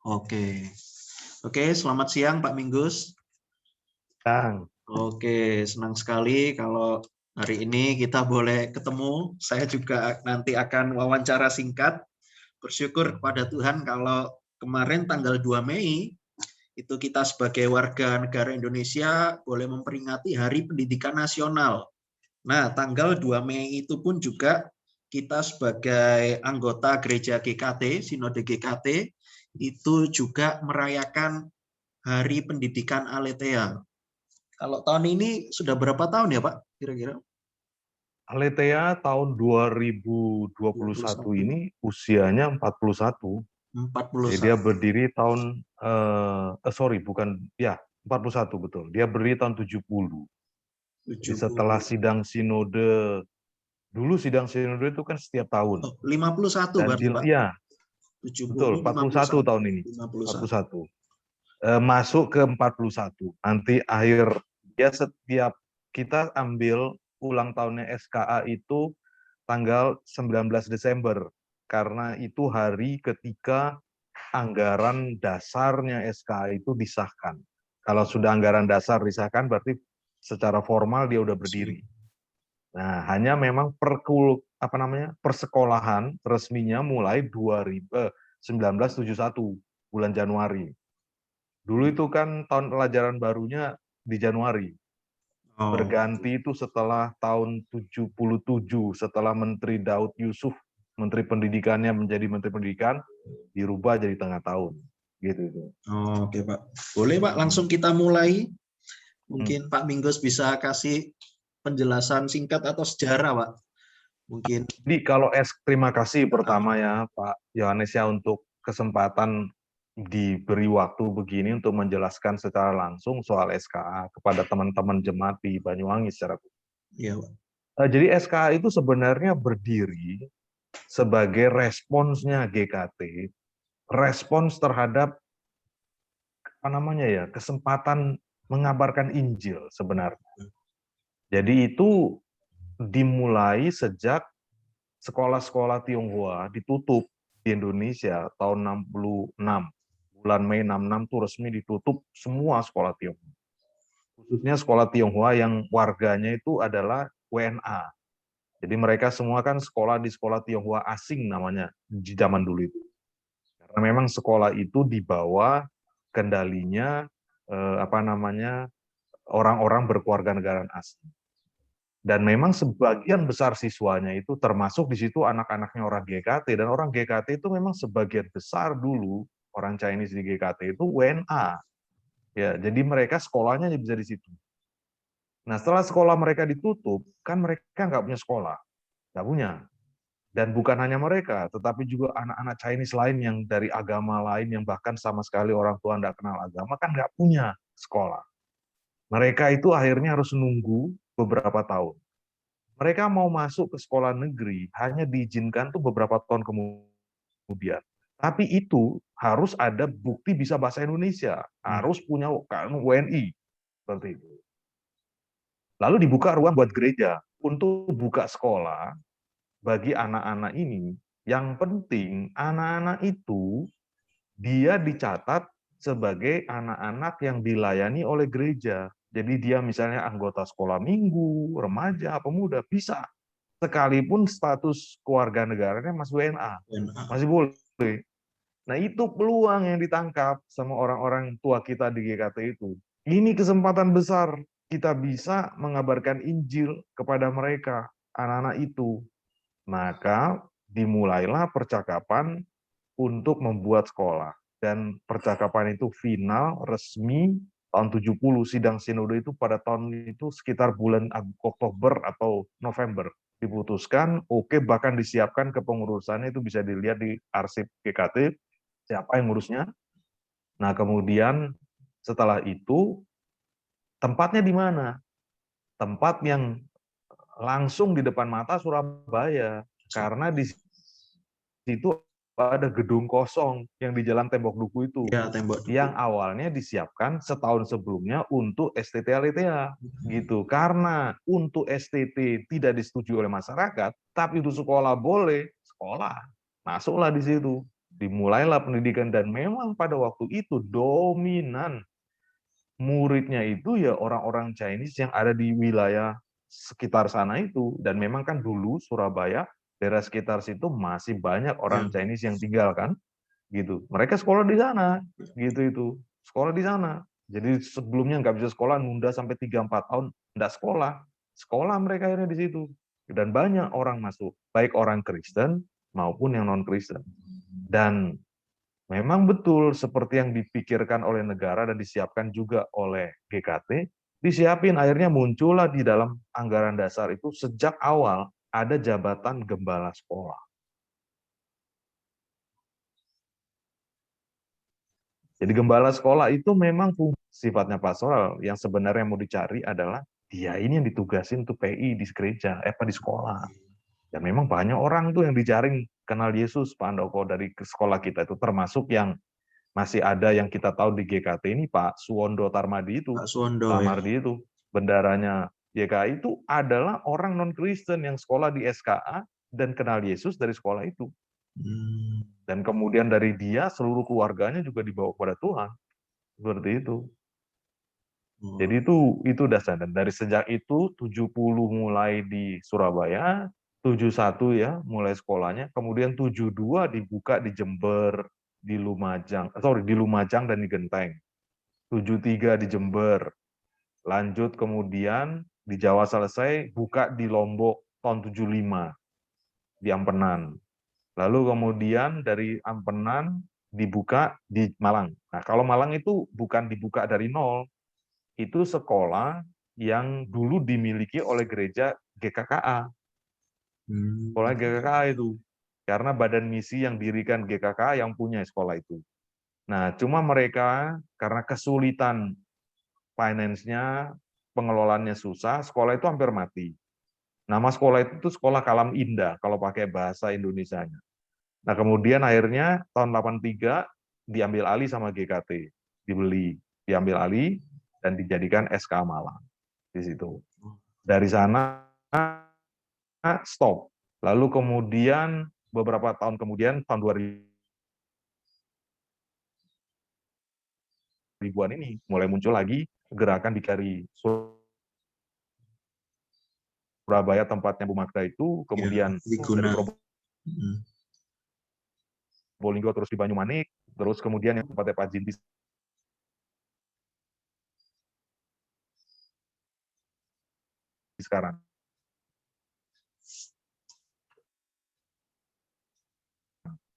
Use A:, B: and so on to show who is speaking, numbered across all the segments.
A: Oke. Oke, selamat siang Pak Minggus.
B: Kang,
A: Oke, senang sekali kalau hari ini kita boleh ketemu. Saya juga nanti akan wawancara singkat. Bersyukur kepada Tuhan kalau kemarin tanggal 2 Mei itu kita sebagai warga negara Indonesia boleh memperingati Hari Pendidikan Nasional. Nah, tanggal 2 Mei itu pun juga kita sebagai anggota gereja GKT, Sinode GKT, itu juga merayakan Hari Pendidikan Aletheia. Kalau tahun ini sudah berapa tahun ya Pak, kira-kira?
B: Aletheia tahun 2021
A: 21,
B: ini usianya 41. Jadi dia
A: 41,
B: berdiri tahun bukan ya 41 betul. Dia berdiri tahun 70. Jadi setelah
A: 70.
B: sidang sinode, dulu sidang sinode itu kan setiap tahun.
A: Oh, 51
B: Dan
A: berarti Pak.
B: ya, betul,
A: 70,
B: 41 tahun ini.
A: 51.
B: 41. Masuk ke 41. Nanti akhir ya setiap kita ambil ulang tahunnya SKA itu tanggal 19 Desember karena itu hari ketika anggaran dasarnya SKA itu disahkan. Kalau sudah anggaran dasar disahkan berarti secara formal dia udah berdiri. Nah, hanya memang persekolahan resminya mulai 1971 bulan Januari. Dulu itu kan tahun pelajaran barunya di Januari.
A: Oh,
B: Berganti itu setelah tahun 77, setelah Menteri Daud Yusuf, Menteri Pendidikannya menjadi Menteri Pendidikan, dirubah jadi tengah tahun. Gitu.
A: oke Pak. Boleh Pak, langsung kita mulai.
B: Hmm.
A: Mungkin Pak Minggus bisa kasih penjelasan singkat atau sejarah Pak. Mungkin.
B: Jadi kalau terima kasih pertama ya Pak Yohanes ya untuk kesempatan diberi waktu begini untuk menjelaskan secara langsung soal SKA kepada teman-teman jemaat di Banyuwangi secara khusus.
A: Iya Pak.
B: Jadi SKA itu sebenarnya berdiri sebagai responsnya GKT, respons terhadap kesempatan mengabarkan Injil sebenarnya. Jadi itu dimulai sejak sekolah-sekolah Tionghoa ditutup di Indonesia tahun 66. Bulan Mei 66 itu resmi ditutup semua sekolah Tionghoa. Khususnya sekolah Tionghoa yang warganya itu adalah WNA. Jadi mereka semua kan sekolah di sekolah Tionghoa asing namanya di zaman dulu itu. Karena memang sekolah itu di bawah kendalinya orang-orang berkeluarga negaraan asing. Dan memang sebagian besar siswanya itu termasuk di situ anak-anaknya orang GKT, dan orang GKT itu memang sebagian besar dulu orang Chinese di GKT itu WNA. Ya, jadi mereka sekolahnya bisa di situ. Nah, setelah sekolah mereka ditutup, kan mereka nggak punya sekolah, nggak punya. Dan bukan hanya mereka, tetapi juga anak-anak Chinese lain yang dari agama lain yang bahkan sama sekali orang tua nggak kenal agama kan nggak punya sekolah. Mereka itu akhirnya harus nunggu beberapa tahun. Mereka mau masuk ke sekolah negeri hanya diizinkan tuh beberapa tahun kemudian. Tapi itu harus ada bukti bisa bahasa Indonesia, harus punya WNI seperti itu. Lalu dibuka ruang buat gereja untuk buka sekolah bagi anak-anak ini. Yang penting anak-anak itu dia dicatat sebagai anak-anak yang dilayani oleh gereja. Jadi dia misalnya anggota sekolah minggu, remaja, pemuda, bisa. Sekalipun status keluarga negaranya masih WNA, masih boleh. Nah itu peluang yang ditangkap sama orang-orang tua kita di GKT itu. Ini kesempatan besar kita bisa mengabarkan Injil kepada mereka, anak-anak itu. Maka dimulailah percakapan untuk membuat sekolah. Dan percakapan itu final, resmi, tahun 70, sidang sinode itu pada tahun itu sekitar bulan Oktober atau November. Diputuskan, oke, bahkan disiapkan kepengurusannya itu bisa dilihat di arsip GKT, siapa yang ngurusnya. Nah, kemudian setelah itu, tempatnya di mana? Tempat yang langsung di depan mata Surabaya. Karena di situ ada gedung kosong yang di Jalan Tembok Duku itu.
A: Ya, Tembok Duku.
B: Yang awalnya disiapkan setahun sebelumnya untuk STT Aletheia. Gitu. Karena untuk STT tidak disetujui oleh masyarakat, tapi itu sekolah boleh, sekolah. Masuklah di situ. Dimulailah pendidikan dan memang pada waktu itu dominan muridnya itu ya orang-orang Chinese yang ada di wilayah sekitar sana itu. Dan memang kan dulu Surabaya, daerah sekitar situ masih banyak orang
A: Ya.
B: Chinese yang tinggal kan, gitu. Mereka sekolah di sana, gitu itu. Sekolah di sana. Jadi sebelumnya nggak bisa sekolah, nunda sampai 3-4 tahun, nggak sekolah. Sekolah mereka akhirnya di situ. Dan banyak orang masuk, baik orang Kristen maupun yang non-Kristen. Dan memang betul seperti yang dipikirkan oleh negara dan disiapkan juga oleh GKT, disiapin akhirnya muncullah di dalam anggaran dasar itu sejak awal ada jabatan gembala sekolah. Jadi gembala sekolah itu memang sifatnya pastoral, yang sebenarnya mau dicari adalah dia ini yang ditugasin untuk PI di gereja, di sekolah. Dan memang banyak orang tuh yang dicari kenal Yesus, Pak Andoko, dari sekolah kita itu, termasuk yang masih ada yang kita tahu di GKT ini, Pak Suwondo Tarmadi itu,
A: Pak Suwondo ya.
B: Tamardi itu, bendaranya GKI itu adalah orang non-Kristen yang sekolah di SKA dan kenal Yesus dari sekolah itu. Dan kemudian dari dia seluruh keluarganya juga dibawa kepada Tuhan. Seperti itu. Jadi itu dasar. Dan dari sejak itu 70 mulai di Surabaya, 71 ya mulai sekolahnya, kemudian 72 dibuka di Jember, di Lumajang dan di Genteng. 73 di Jember. Lanjut kemudian di Jawa selesai, buka di Lombok tahun 75 di Ampenan. Lalu kemudian dari Ampenan dibuka di Malang. Nah, kalau Malang itu bukan dibuka dari nol, itu sekolah yang dulu dimiliki oleh gereja GKKA. Sekolah GKKA itu. Karena badan misi yang dirikan GKKA yang punya sekolah itu. Nah, cuma mereka karena kesulitan finance-nya, pengelolaannya susah, sekolah itu hampir mati. Nama sekolah itu sekolah Kalam Indah, kalau pakai bahasa Indonesianya. Nah, kemudian akhirnya tahun 83 diambil alih sama GKT, dibeli, diambil alih dan dijadikan SK Malang di situ. Dari sana stop. Lalu kemudian beberapa tahun kemudian tahun 2000-an ini mulai muncul lagi gerakan di Kari Surabaya, tempatnya Bu Magda itu, kemudian dari Probolinggo terus di Banyumanik, terus kemudian yang tempatnya Pak Jintis sekarang.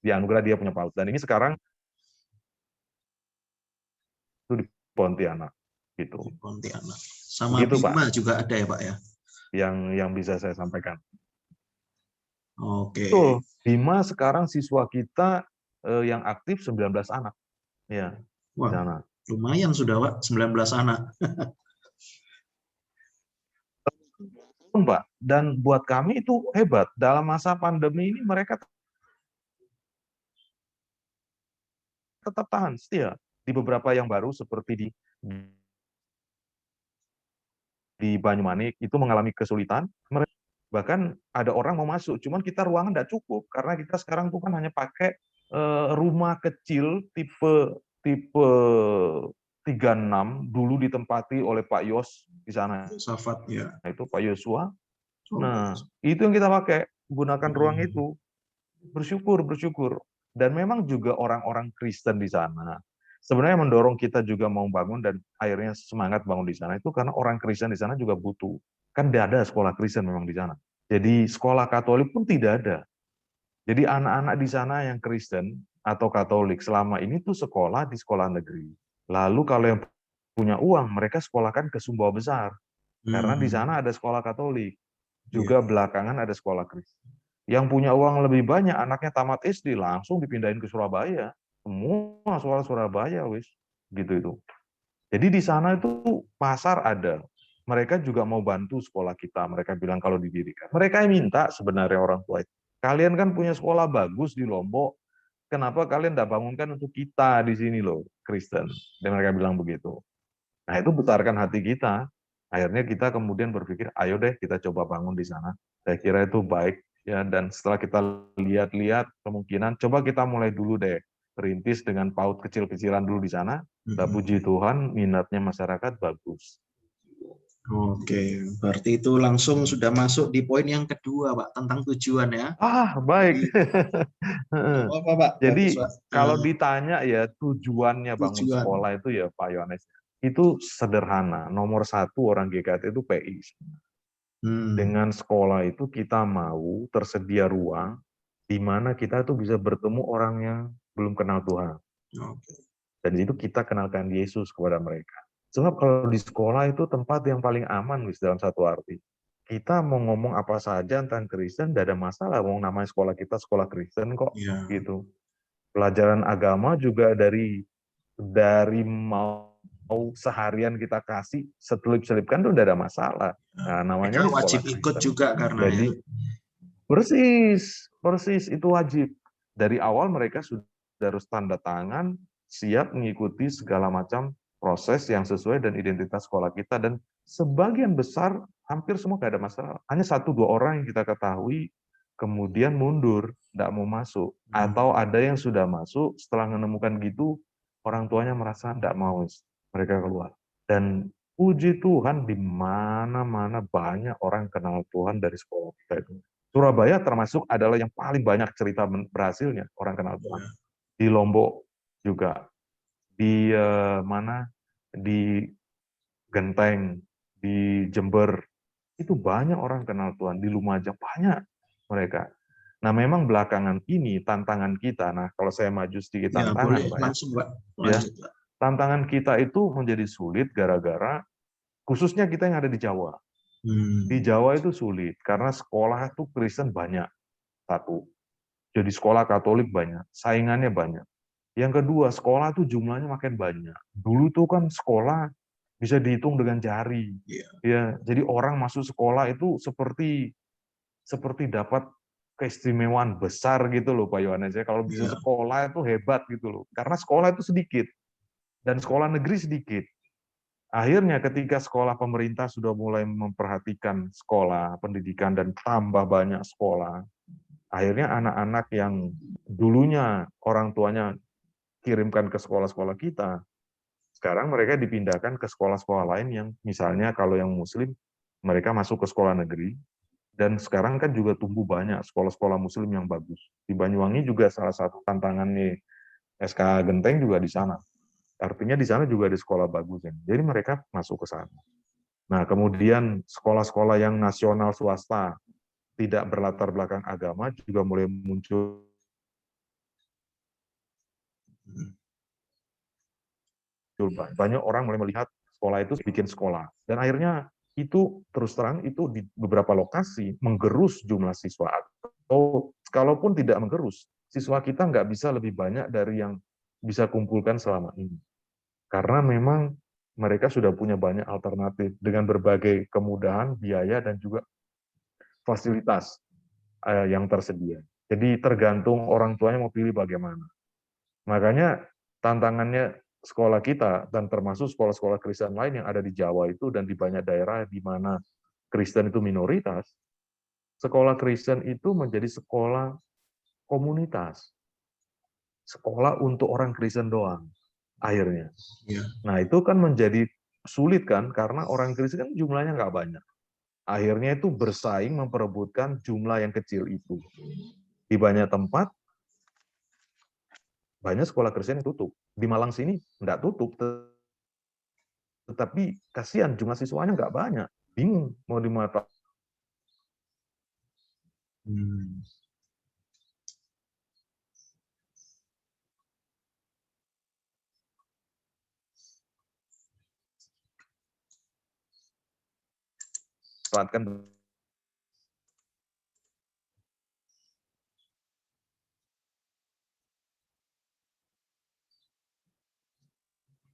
B: Di anugerah dia punya PAUD. Dan ini sekarang itu di Pontianak. Gitu.
A: Di Pontianak. Sama
B: begitu,
A: Bima
B: Pak,
A: juga ada ya, Pak ya?
B: Yang bisa saya sampaikan.
A: Oke.
B: Betul. Bima sekarang siswa kita yang aktif 19 anak. Ya,
A: Wah,
B: sana.
A: lumayan sudah, Pak, 19 anak.
B: Mbak, dan buat kami itu hebat. Dalam masa pandemi ini mereka tetap tahan setia. Di beberapa yang baru seperti di Banyumanik itu mengalami kesulitan. Bahkan ada orang mau masuk, cuman kita ruangan nggak cukup karena kita sekarang tuh kan hanya pakai rumah kecil tipe 36 dulu ditempati oleh Pak Yos di sana.
A: Safat ya.
B: Nah, itu Pak Yosua. Nah, itu yang kita pakai, gunakan ruang itu. Bersyukur. Dan memang juga orang-orang Kristen di sana. Sebenarnya mendorong kita juga mau bangun dan akhirnya semangat bangun di sana itu karena orang Kristen di sana juga butuh. Kan tidak ada sekolah Kristen memang di sana. Jadi sekolah Katolik pun tidak ada. Jadi anak-anak di sana yang Kristen atau Katolik selama ini tuh sekolah di sekolah negeri. Lalu kalau yang punya uang, mereka sekolahkan ke Sumbawa Besar. Karena di sana ada sekolah Katolik. Juga belakangan ada sekolah Kristen. Yang punya uang lebih banyak, anaknya tamat SD, langsung dipindahin ke Surabaya. Semua sekolah Surabaya, wis. Gitu itu. Jadi di sana itu pasar ada. Mereka juga mau bantu sekolah kita. Mereka bilang kalau didirikan. Mereka yang minta sebenarnya orang tua itu. Kalian kan punya sekolah bagus di Lombok. Kenapa kalian tidak bangunkan untuk kita di sini loh, Kristen? Dan mereka bilang begitu. Nah itu besarkan hati kita. Akhirnya kita kemudian berpikir, ayo deh kita coba bangun di sana. Saya kira itu baik. Ya, dan setelah kita lihat-lihat kemungkinan, coba kita mulai dulu deh, rintis dengan PAUD kecil-kecilan dulu di sana. Nah, puji Tuhan, minatnya masyarakat bagus.
A: Oke, berarti itu langsung sudah masuk di poin yang kedua, Pak, tentang tujuan ya.
B: Baik.
A: Apa, Pak? Bagus,
B: Jadi
A: Pak.
B: kalau ditanya ya tujuannya bangun
A: Tujuan.
B: sekolah itu ya Pak Yohanes, itu sederhana. Nomor satu orang GKT itu PI. Dengan sekolah itu kita mau tersedia ruang di mana kita tuh bisa bertemu orang yang belum kenal Tuhan. Dan itu kita kenalkan Yesus kepada mereka. Sebab kalau di sekolah itu tempat yang paling aman, dalam satu arti. Kita mau ngomong apa saja tentang Kristen, tidak ada masalah. Wong namanya sekolah kita sekolah Kristen kok, gitu. Pelajaran agama juga dari mau seharian kita kasih selip-selipkan itu tidak ada masalah. Nah, namanya
A: Mereka
B: ini sekolah
A: wajib ikut
B: Kristen.
A: juga karena
B: Jadi persis itu wajib. Dari awal mereka sudah harus tanda tangan, siap mengikuti segala macam proses yang sesuai dan identitas sekolah kita, dan sebagian besar hampir semua nggak ada masalah. Hanya 1-2 orang yang kita ketahui kemudian mundur, nggak mau masuk, atau ada yang sudah masuk setelah menemukan gitu orang tuanya merasa nggak mau, mereka keluar. Dan puji Tuhan di mana-mana banyak orang kenal Tuhan dari sekolah kita itu. Surabaya termasuk adalah yang paling banyak cerita berhasilnya orang kenal Tuhan. Di Lombok juga, di di Genteng, di Jember, itu banyak orang kenal Tuhan. Di Lumajang banyak mereka. Nah, memang belakangan ini tantangan kita, nah kalau saya maju sedikit tantangan, Pak,
A: langsung, Pak.
B: ya,
A: Lanjut, Pak.
B: tantangan kita itu menjadi sulit gara-gara, khususnya kita yang ada di Jawa. Di Jawa itu sulit, karena sekolah itu Kristen banyak, satu. Jadi sekolah Katolik banyak, saingannya banyak. Yang kedua, sekolah itu jumlahnya makin banyak. Dulu tuh kan sekolah bisa dihitung dengan jari. Ya, jadi orang masuk sekolah itu seperti dapat keistimewaan besar gitu loh Pak Yohanes. Kalau bisa sekolah itu hebat gitu loh. Karena sekolah itu sedikit dan sekolah negeri sedikit. Akhirnya ketika sekolah pemerintah sudah mulai memperhatikan sekolah, pendidikan, dan tambah banyak sekolah, akhirnya anak-anak yang dulunya orang tuanya kirimkan ke sekolah-sekolah kita, sekarang mereka dipindahkan ke sekolah-sekolah lain yang misalnya kalau yang muslim, mereka masuk ke sekolah negeri, dan sekarang kan juga tumbuh banyak sekolah-sekolah muslim yang bagus. Di Banyuwangi juga salah satu tantangannya SK Genteng juga di sana. Artinya di sana juga ada sekolah bagus. Jadi mereka masuk ke sana. Nah, kemudian sekolah-sekolah yang nasional swasta, tidak berlatar belakang agama, juga mulai muncul. Banyak orang mulai melihat sekolah itu bikin sekolah. Dan akhirnya itu terus terang itu di beberapa lokasi menggerus jumlah siswa. Atau kalaupun tidak menggerus, siswa kita nggak bisa lebih banyak dari yang bisa kumpulkan selama ini. Karena memang mereka sudah punya banyak alternatif dengan berbagai kemudahan, biaya, dan juga fasilitas yang tersedia. Jadi tergantung orang tuanya mau pilih bagaimana. Makanya tantangannya sekolah kita, dan termasuk sekolah-sekolah Kristen lain yang ada di Jawa itu dan di banyak daerah di mana Kristen itu minoritas, sekolah Kristen itu menjadi sekolah komunitas. Sekolah untuk orang Kristen doang, akhirnya. Nah, itu kan menjadi sulit kan, karena orang Kristen kan jumlahnya nggak banyak. Akhirnya itu bersaing memperebutkan jumlah yang kecil itu. Di banyak tempat, banyak sekolah Kristen yang tutup. Di Malang sini nggak tutup, tetapi kasihan jumlah siswanya nggak banyak. Bingung mau dimanfaatkan.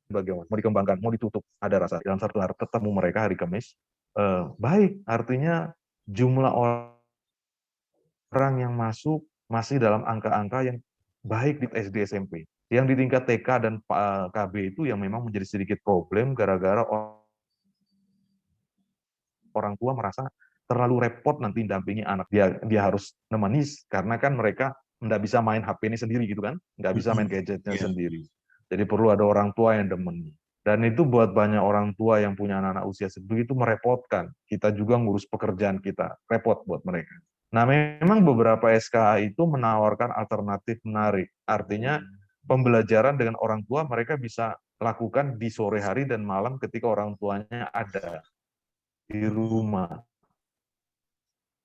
B: Bagaimana? Mau dikembangkan, mau ditutup, ada rasa. Dalam satu hari ketemu mereka hari Kamis, baik, artinya jumlah orang yang masuk masih dalam angka-angka yang baik di SD SMP. Yang di tingkat TK dan KB itu yang memang menjadi sedikit problem gara-gara orang tua merasa terlalu repot nanti dampingi anak. Dia harus nemani, karena kan mereka nggak bisa main HP ini sendiri gitu kan, nggak bisa main gadgetnya
A: Iya.
B: sendiri. Jadi perlu ada orang tua yang demeni. Dan itu buat banyak orang tua yang punya anak-anak usia sebegitu merepotkan. Kita juga ngurus pekerjaan kita, repot buat mereka. Nah, memang beberapa SKA itu menawarkan alternatif menarik. Artinya pembelajaran dengan orang tua mereka bisa lakukan di sore hari dan malam ketika orang tuanya ada di rumah.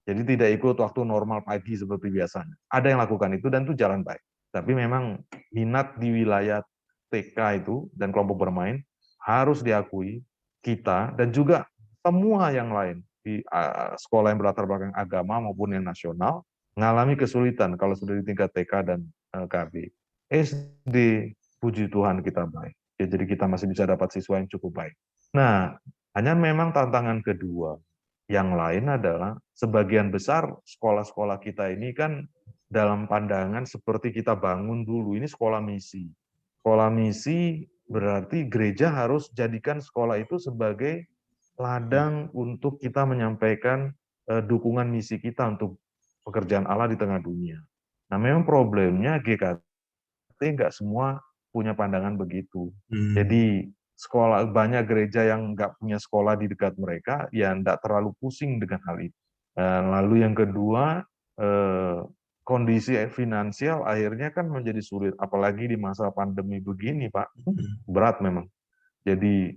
B: Jadi tidak ikut waktu normal pagi seperti biasanya. Ada yang lakukan itu dan itu jalan baik. Tapi memang minat di wilayah TK itu dan kelompok bermain harus diakui kita dan juga semua yang lain di sekolah yang berlatar belakang agama maupun yang nasional mengalami kesulitan kalau sudah di tingkat TK dan KB. SD, puji Tuhan kita baik. Ya, jadi kita masih bisa dapat siswa yang cukup baik. Nah, hanya memang tantangan kedua yang lain adalah sebagian besar sekolah-sekolah kita ini kan dalam pandangan seperti kita bangun dulu, ini sekolah misi. Sekolah misi berarti gereja harus jadikan sekolah itu sebagai ladang untuk kita menyampaikan dukungan misi kita untuk pekerjaan Allah di tengah dunia. Nah, memang problemnya GKT nggak semua punya pandangan begitu. Jadi sekolah banyak gereja yang nggak punya sekolah di dekat mereka, ya nggak terlalu pusing dengan hal itu. Lalu yang kedua, kondisi finansial akhirnya kan menjadi sulit, apalagi di masa pandemi begini, Pak. Berat memang. Jadi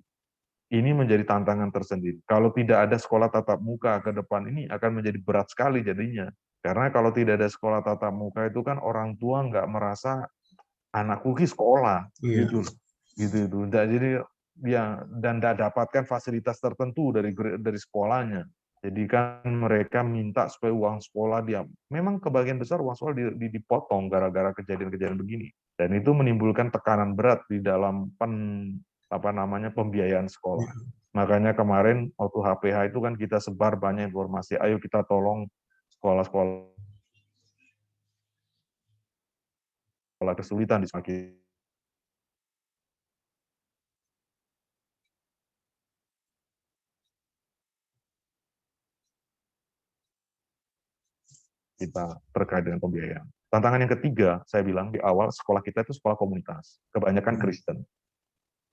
B: ini menjadi tantangan tersendiri. Kalau tidak ada sekolah tatap muka ke depan ini akan menjadi berat sekali jadinya. Karena kalau tidak ada sekolah tatap muka itu kan orang tua nggak merasa anakku ki sekolah,
A: Iya.
B: gitu itu. Jadi ya dan tidak dapatkan fasilitas tertentu dari sekolahnya. Jadi kan mereka minta supaya uang sekolah dia memang kebagian besar uang sekolah dipotong gara-gara kejadian-kejadian begini. Dan itu menimbulkan tekanan berat di dalam pembiayaan sekolah. Makanya kemarin waktu HPH itu kan kita sebar banyak informasi, ayo kita tolong sekolah-sekolah kesulitan di semakin kita terkait dengan pembiayaan. Tantangan yang ketiga, saya bilang di awal, sekolah kita itu sekolah komunitas, kebanyakan Kristen.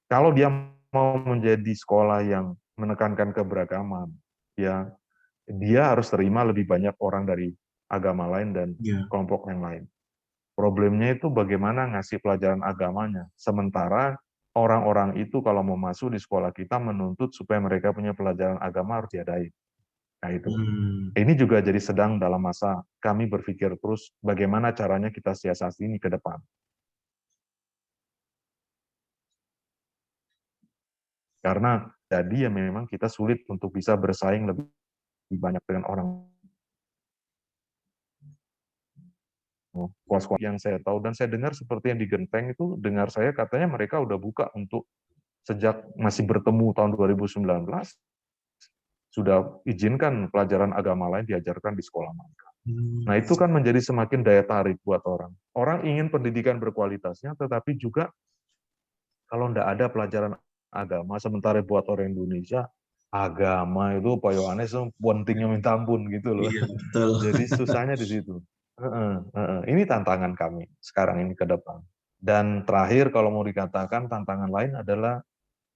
B: Kalau dia mau menjadi sekolah yang menekankan keberagaman, ya dia harus terima lebih banyak orang dari agama lain dan kelompok yang lain. Problemnya itu bagaimana ngasih pelajaran agamanya, sementara orang-orang itu kalau mau masuk di sekolah kita menuntut supaya mereka punya pelajaran agama harus diadain. Nah itu. Ini juga jadi sedang dalam masa kami berpikir terus bagaimana caranya kita siasati ini ke depan. Karena jadi ya memang kita sulit untuk bisa bersaing lebih banyak dengan orang. Sekolah-sekolah yang saya tahu dan saya dengar seperti yang di Genteng itu, dengar saya katanya mereka udah buka untuk sejak masih bertemu tahun 2019, sudah izinkan pelajaran agama lain diajarkan di sekolah mereka. Nah, itu kan menjadi semakin daya tarik buat orang. Orang ingin pendidikan berkualitasnya, tetapi juga kalau tidak ada pelajaran agama, sementara buat orang Indonesia, agama itu payoannya pentingnya minta ampun gitu loh.
A: Iya, betul.
B: Jadi susahnya di situ. Ini tantangan kami sekarang ini ke depan. Dan terakhir kalau mau dikatakan tantangan lain adalah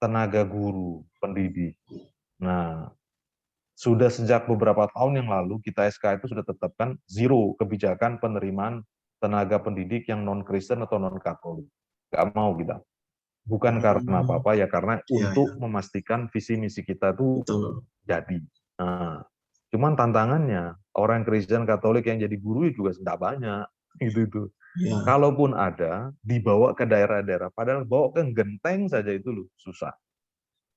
B: tenaga guru, pendidik. Nah, sudah sejak beberapa tahun yang lalu kita SK itu sudah tetapkan zero kebijakan penerimaan tenaga pendidik yang non-Kristen atau non-Katolik. Nggak mau kita. Bukan karena apa-apa, ya karena untuk memastikan visi misi kita itu jadi. Nah, cuman tantangannya orang Kristen Katolik yang jadi guru juga tidak banyak. Itu. Kalaupun ada, dibawa ke daerah-daerah. Padahal bawa ke Genteng saja itu loh, susah.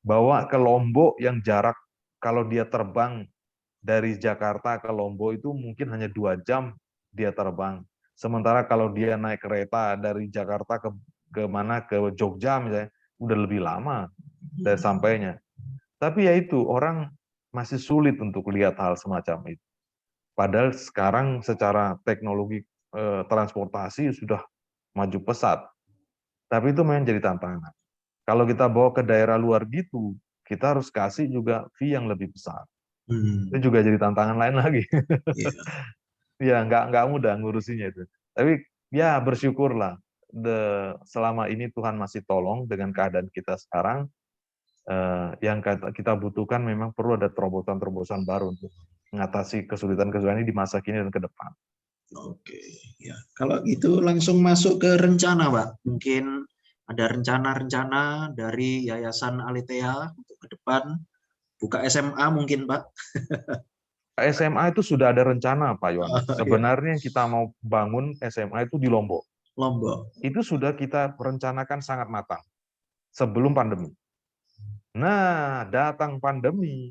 B: Bawa ke Lombok yang jarak kalau dia terbang dari Jakarta ke Lombok itu mungkin hanya 2 jam dia terbang. Sementara kalau dia naik kereta dari Jakarta ke Jogja misalnya, udah lebih lama dari sampainya. Tapi ya itu, orang masih sulit untuk lihat hal semacam itu. Padahal sekarang secara teknologi transportasi sudah maju pesat. Tapi itu memang jadi tantangan. Kalau kita bawa ke daerah luar gitu, kita harus kasih juga fee yang lebih besar. Itu juga jadi tantangan lain lagi.
A: Iya.
B: Ya, nggak mudah ngurusinya itu. Tapi ya bersyukurlah, selama ini Tuhan masih tolong dengan keadaan kita sekarang. Yang kita butuhkan memang perlu ada terobosan-terobosan baru untuk mengatasi kesulitan-kesulitan ini di masa kini dan ke depan.
A: Oke, ya. Kalau gitu langsung masuk ke rencana, Pak. Mungkin ada rencana-rencana dari Yayasan Aletheia untuk ke depan, buka SMA mungkin, Pak.
B: SMA itu sudah ada rencana, Pak Yohanes.
A: Oh, iya.
B: Sebenarnya yang kita mau bangun SMA itu di Lombok.
A: Lombok.
B: Itu sudah kita rencanakan sangat matang sebelum pandemi. Nah, datang pandemi,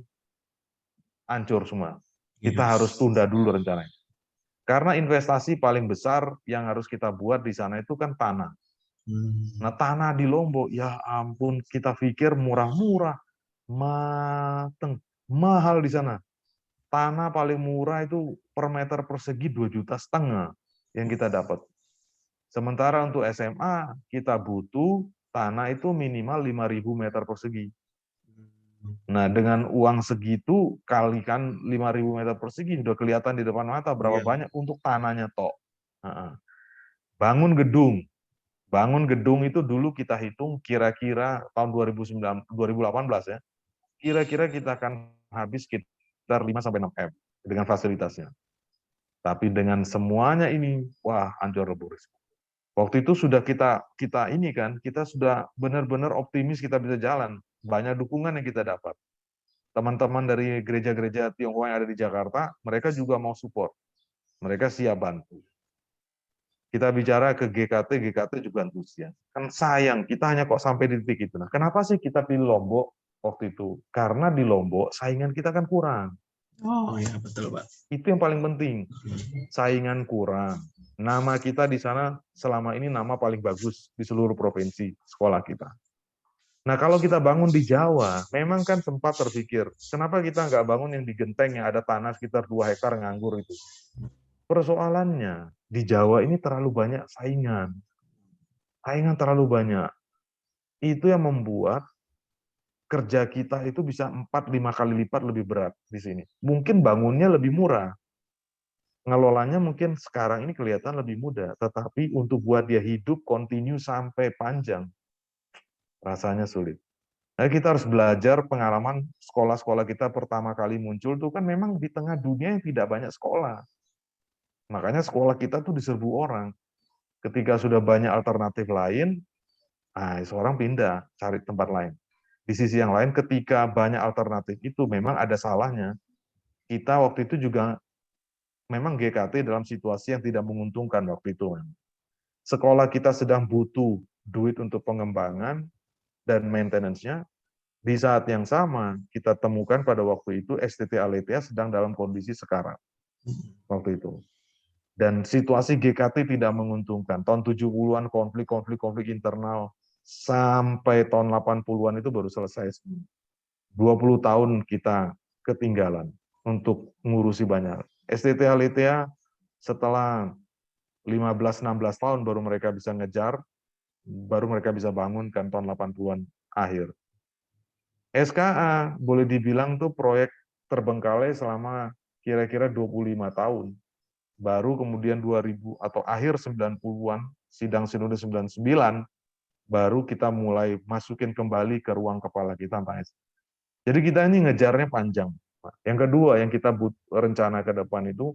B: hancur semua. Kita
A: Iya.
B: harus tunda dulu rencananya. Karena investasi paling besar yang harus kita buat di sana itu kan tanah. Nah, tanah di Lombok, ya ampun, kita pikir murah-murah, mateng, mahal di sana. Tanah paling murah itu per meter persegi 2,5 juta yang kita dapat. Sementara untuk SMA, kita butuh tanah itu minimal 5.000 meter persegi. Nah, dengan uang segitu, kalikan 5.000 meter persegi, sudah kelihatan di depan mata berapa
A: Iya.
B: banyak untuk tanahnya tok. Bangun gedung. Bangun gedung itu dulu kita hitung kira-kira tahun 2018 ya. Kira-kira kita akan habis sekitar 5-6 M dengan fasilitasnya. Tapi dengan semuanya ini, wah hancur lebur. Waktu itu sudah kita ini kan, kita sudah benar-benar optimis kita bisa jalan. Banyak dukungan yang kita dapat. Teman-teman dari gereja-gereja Tionghoa yang ada di Jakarta, mereka juga mau support. Mereka siap bantu. Kita bicara ke GKT juga antusias. Kan sayang, kita hanya kok sampai di titik itu. Nah, kenapa sih kita pilih Lombok waktu itu? Karena di Lombok saingan kita kan kurang.
A: Oh ya, betul, Pak.
B: Itu yang paling penting. Saingan kurang. Nama kita di sana selama ini nama paling bagus di seluruh provinsi sekolah kita. Nah, kalau kita bangun di Jawa, memang kan sempat terpikir, kenapa kita nggak bangun yang di Genteng yang ada tanah sekitar 2 hektar nganggur itu? Persoalannya, di Jawa ini terlalu banyak saingan. Saingan terlalu banyak. Itu yang membuat kerja kita itu bisa 4-5 kali lipat lebih berat di sini. Mungkin bangunnya lebih murah. Ngelolanya mungkin sekarang ini kelihatan lebih mudah. Tetapi untuk buat dia hidup kontinu sampai panjang, rasanya sulit. Nah, kita harus belajar pengalaman sekolah-sekolah kita pertama kali muncul itu kan memang di tengah dunia yang tidak banyak sekolah. Makanya sekolah kita tuh diserbu orang. Ketika sudah banyak alternatif lain, seorang pindah cari tempat lain. Di sisi yang lain, ketika banyak alternatif itu memang ada salahnya. Kita waktu itu juga memang GKT dalam situasi yang tidak menguntungkan waktu itu. Sekolah kita sedang butuh duit untuk pengembangan dan maintenance-nya. Di saat yang sama, kita temukan pada waktu itu STT Aletheia sedang dalam kondisi sekarat. Waktu itu. Dan situasi GKT tidak menguntungkan. Tahun 70-an konflik internal sampai tahun 80-an itu baru selesai. 20 tahun kita ketinggalan untuk ngurusi banyak. STT Aletheia setelah 15-16 tahun baru mereka bisa ngejar, baru mereka bisa bangun kan tahun 80-an akhir. SKA boleh dibilang tuh proyek terbengkalai selama kira-kira 25 tahun. Baru kemudian 2000 atau akhir 90-an, sidang sinode 99, baru kita mulai masukin kembali ke ruang kepala kita tentang SKA. Jadi kita ini ngejarnya panjang. Yang kedua yang kita rencana ke depan itu,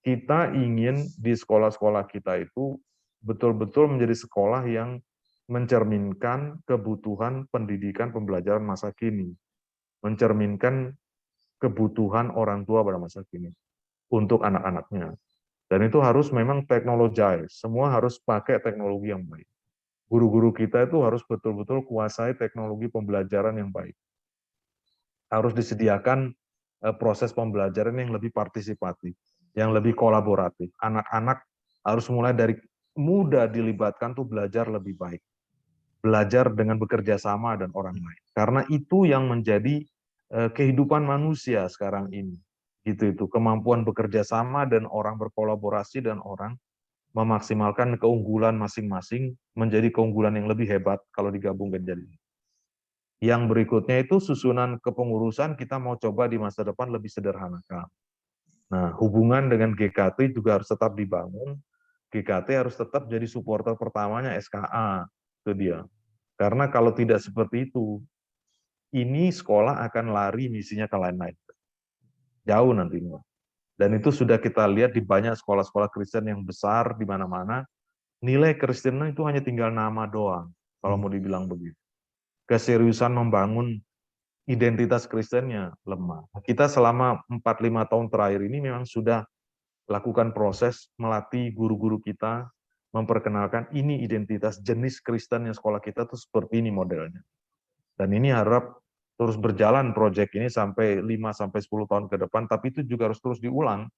B: kita ingin di sekolah-sekolah kita itu betul-betul menjadi sekolah yang mencerminkan kebutuhan pendidikan pembelajaran masa kini, mencerminkan kebutuhan orang tua pada masa kini untuk anak-anaknya. Dan itu harus memang technologize, semua harus pakai teknologi yang baik. Guru-guru kita itu harus betul-betul kuasai teknologi pembelajaran yang baik. Harus disediakan proses pembelajaran yang lebih partisipatif, yang lebih kolaboratif. Anak-anak harus mulai dari muda dilibatkan tuh belajar lebih baik. Belajar dengan bekerja sama dan orang lain. Karena itu yang menjadi kehidupan manusia sekarang ini. Itu kemampuan bekerja sama dan orang berkolaborasi dan orang memaksimalkan keunggulan masing-masing menjadi keunggulan yang lebih hebat kalau digabungkan jadi. Yang berikutnya itu susunan kepengurusan kita mau coba di masa depan lebih sederhanakan. Nah, hubungan dengan GKT juga harus tetap dibangun. GKT harus tetap jadi supporter pertamanya SKA, itu dia. Karena kalau tidak seperti itu, ini sekolah akan lari misinya ke lain-lain. Jauh nantinya. Dan itu sudah kita lihat di banyak sekolah-sekolah Kristen yang besar di mana-mana, nilai Kristenan itu hanya tinggal nama doang, kalau mau dibilang begitu. Keseriusan membangun identitas Kristennya lemah. Kita selama 4-5 tahun terakhir ini memang sudah lakukan proses melatih guru-guru kita, memperkenalkan ini identitas jenis Kristen yang sekolah kita tuh seperti ini modelnya. Dan ini harap terus berjalan proyek ini sampai 5-10 tahun ke depan, tapi itu juga harus terus diulang.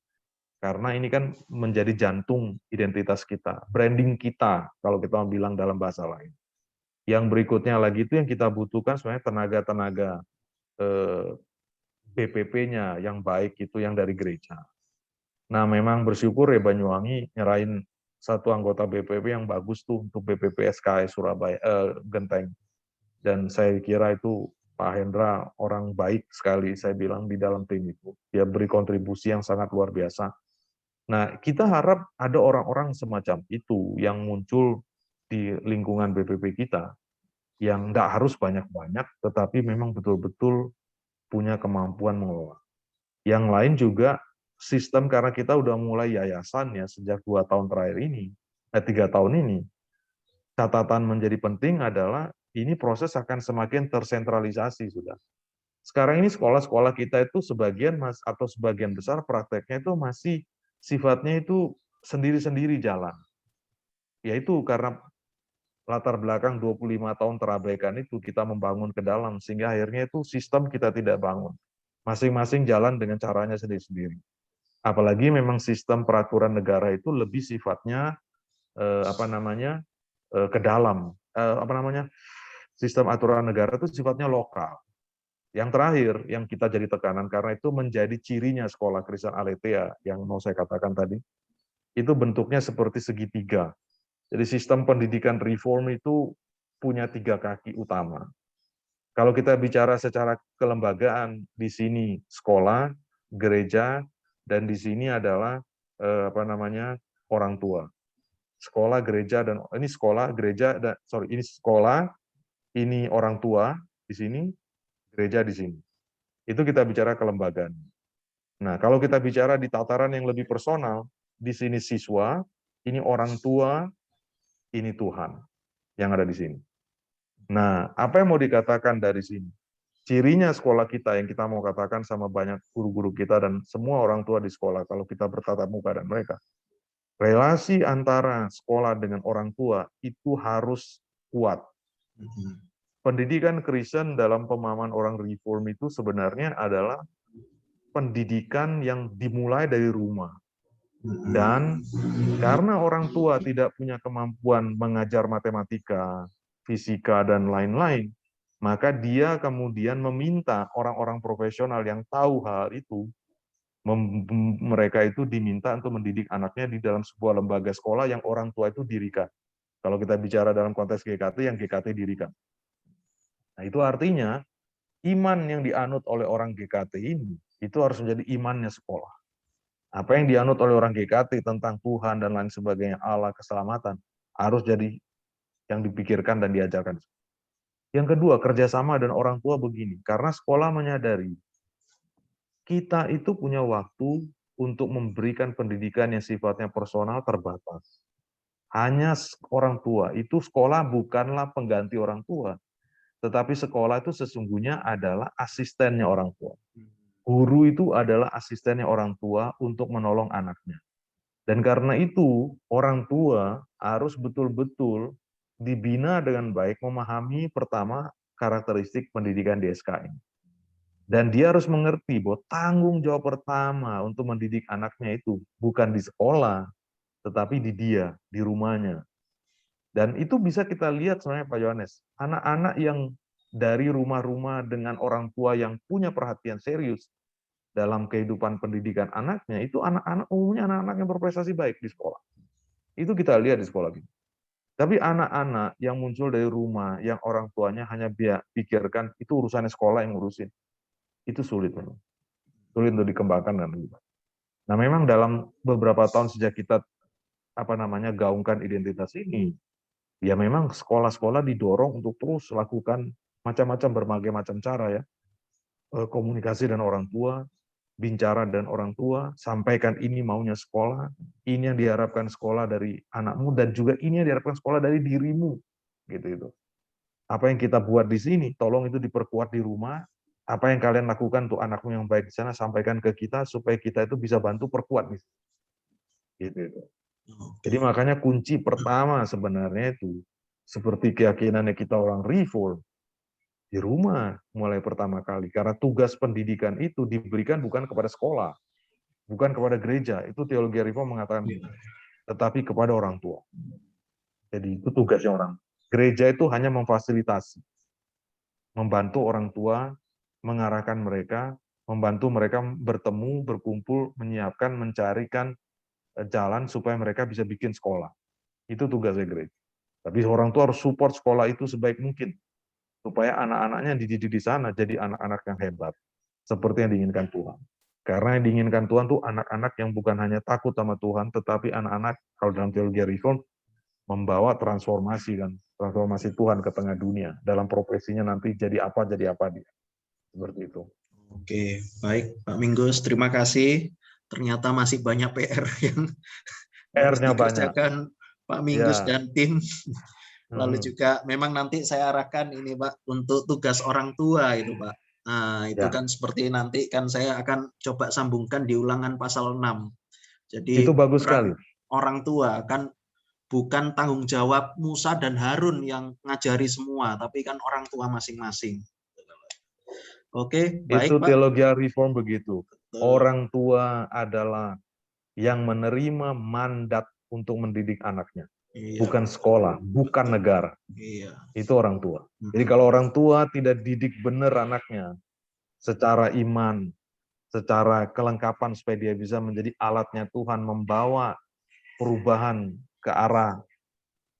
B: Karena ini kan menjadi jantung identitas kita, branding kita, kalau kita mau bilang dalam bahasa lain. Yang berikutnya lagi itu yang kita butuhkan sebenarnya tenaga-tenaga BPP-nya yang baik itu yang dari gereja. Nah, memang bersyukur ya Banyuwangi nyerahin satu anggota BPP yang bagus tuh untuk BPP SKS Surabaya Genteng. Dan saya kira itu Pak Hendra orang baik sekali saya bilang di dalam tim itu. Dia beri kontribusi yang sangat luar biasa. Nah, kita harap ada orang-orang semacam itu yang muncul di lingkungan BPP kita yang tidak harus banyak-banyak, tetapi memang betul-betul punya kemampuan mengelola. Yang lain juga sistem karena kita udah mulai yayasan ya sejak 2 tahun terakhir ini, 3 tahun ini, catatan menjadi penting adalah ini proses akan semakin tersentralisasi sudah. Sekarang ini sekolah-sekolah kita itu sebagian atau sebagian besar prakteknya itu masih sifatnya itu sendiri-sendiri jalan. Yaitu karena latar belakang 25 tahun terabaikan itu kita membangun ke dalam sehingga akhirnya itu sistem kita tidak bangun. Masing-masing jalan dengan caranya sendiri-sendiri. Apalagi memang sistem peraturan negara itu lebih sifatnya ke dalam sistem aturan negara itu sifatnya lokal. Yang terakhir yang kita jadi tekanan karena itu menjadi cirinya sekolah Kristen Aletheia yang mau saya katakan tadi itu bentuknya seperti segitiga. Jadi sistem pendidikan reform itu punya 3 kaki utama. Kalau kita bicara secara kelembagaan di sini sekolah, gereja, dan di sini adalah orang tua. Sekolah, gereja, dan ini sekolah, gereja, ini sekolah, ini orang tua di sini, gereja di sini. Itu kita bicara kelembagaan. Nah, kalau kita bicara di tataran yang lebih personal, di sini siswa, ini orang tua, ini Tuhan yang ada di sini. Nah, apa yang mau dikatakan dari sini? Cirinya sekolah kita yang kita mau katakan sama banyak guru-guru kita dan semua orang tua di sekolah, kalau kita bertatap muka dan mereka, relasi antara sekolah dengan orang tua itu harus kuat. Pendidikan Kristen dalam pemahaman orang reform itu sebenarnya adalah pendidikan yang dimulai dari rumah. Dan karena orang tua tidak punya kemampuan mengajar matematika, fisika, dan lain-lain, maka dia kemudian meminta orang-orang profesional yang tahu hal itu, mereka itu diminta untuk mendidik anaknya di dalam sebuah lembaga sekolah yang orang tua itu dirikan. Kalau kita bicara dalam konteks GKT, yang GKT dirikan. Nah, itu artinya iman yang dianut oleh orang GKT ini, itu harus menjadi imannya sekolah. Apa yang dianut oleh orang GKT tentang Tuhan dan lain sebagainya, Allah, keselamatan, harus jadi yang dipikirkan dan diajarkan. Yang kedua, kerjasama dan orang tua begini. Karena sekolah menyadari, kita itu punya waktu untuk memberikan pendidikan yang sifatnya personal terbatas. Hanya orang tua. Itu sekolah bukanlah pengganti orang tua. Tetapi sekolah itu sesungguhnya adalah asistennya orang tua. Guru itu adalah asistennya orang tua untuk menolong anaknya. Dan karena itu, orang tua harus betul-betul dibina dengan baik, memahami pertama karakteristik pendidikan di SKN. Dan dia harus mengerti bahwa tanggung jawab pertama untuk mendidik anaknya itu bukan di sekolah, tetapi di dia, di rumahnya. Dan itu bisa kita lihat sebenarnya Pak Yohanes, anak-anak yang dari rumah-rumah dengan orang tua yang punya perhatian serius, dalam kehidupan pendidikan anaknya, itu anak-anak umumnya anak-anak yang berprestasi baik di sekolah. Itu kita lihat di sekolah kita. Tapi anak-anak yang muncul dari rumah, yang orang tuanya hanya pikirkan itu urusannya sekolah yang ngurusin, itu sulit memang. Sulit untuk dikembangkan dan berubah. Nah, memang dalam beberapa tahun sejak kita gaungkan identitas ini, ya memang sekolah-sekolah didorong untuk terus lakukan macam-macam berbagai macam cara ya. Komunikasi dengan orang tua, bicara dengan orang tua, sampaikan ini maunya sekolah, ini yang diharapkan sekolah dari anakmu, dan juga ini yang diharapkan sekolah dari dirimu. Gitu. Apa yang kita buat di sini, tolong itu diperkuat di rumah. Apa yang kalian lakukan untuk anakmu yang baik di sana, sampaikan ke kita, supaya kita itu bisa bantu perkuat. Gitu. Jadi makanya kunci pertama sebenarnya itu, seperti keyakinannya kita orang Reform, di rumah mulai pertama kali. Karena tugas pendidikan itu diberikan bukan kepada sekolah, bukan kepada gereja. Itu teologi Reform mengatakan, tetapi kepada orang tua. Jadi itu tugasnya orang. Gereja itu hanya memfasilitasi, membantu orang tua, mengarahkan mereka, membantu mereka bertemu, berkumpul, menyiapkan, mencarikan jalan supaya mereka bisa bikin sekolah. Itu tugasnya gereja. Tapi orang tua harus support sekolah itu sebaik mungkin, supaya anak-anaknya dididik di sana jadi anak-anak yang hebat, seperti yang diinginkan Tuhan. Karena yang diinginkan Tuhan tuh anak-anak yang bukan hanya takut sama Tuhan, tetapi anak-anak, kalau dalam teologi Reform, membawa transformasi Tuhan ke tengah dunia. Dalam profesinya nanti jadi apa dia. Seperti itu.
A: Oke, baik Pak Minggus, terima kasih. Ternyata masih banyak PR yang harus dikerjakan Pak Minggus dan tim. Lalu juga memang nanti saya arahkan ini Pak untuk tugas orang tua itu Pak. Nah, itu kan seperti nanti kan saya akan coba sambungkan di ulangan pasal 6. Jadi
B: itu bagus sekali.
A: Orang tua kan bukan tanggung jawab Musa dan Harun yang ngajari semua, tapi kan orang tua masing-masing. Oke, baik
B: itu
A: Pak.
B: Teologi Reform begitu. Orang tua adalah yang menerima mandat untuk mendidik anaknya. Bukan sekolah, bukan negara. Itu orang tua. Jadi kalau orang tua tidak didik benar anaknya, secara iman, secara kelengkapan supaya dia bisa menjadi alatnya Tuhan, membawa perubahan ke arah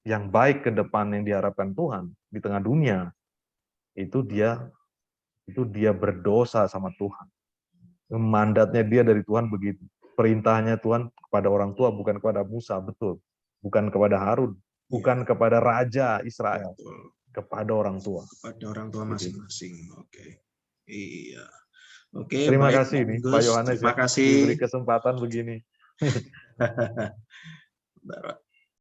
B: yang baik ke depan yang diharapkan Tuhan di tengah dunia, itu dia berdosa sama Tuhan. Mandatnya dia dari Tuhan begitu. Perintahnya Tuhan kepada orang tua, bukan kepada Musa, betul. Bukan kepada Harun, bukan kepada Raja Israel, kepada orang tua.
A: Kepada orang tua masing-masing. Oke. Iya. Oke,
B: terima
A: baik,
B: kasih nih Pak Yohanes,
A: terima kasih
B: diberi kesempatan begini.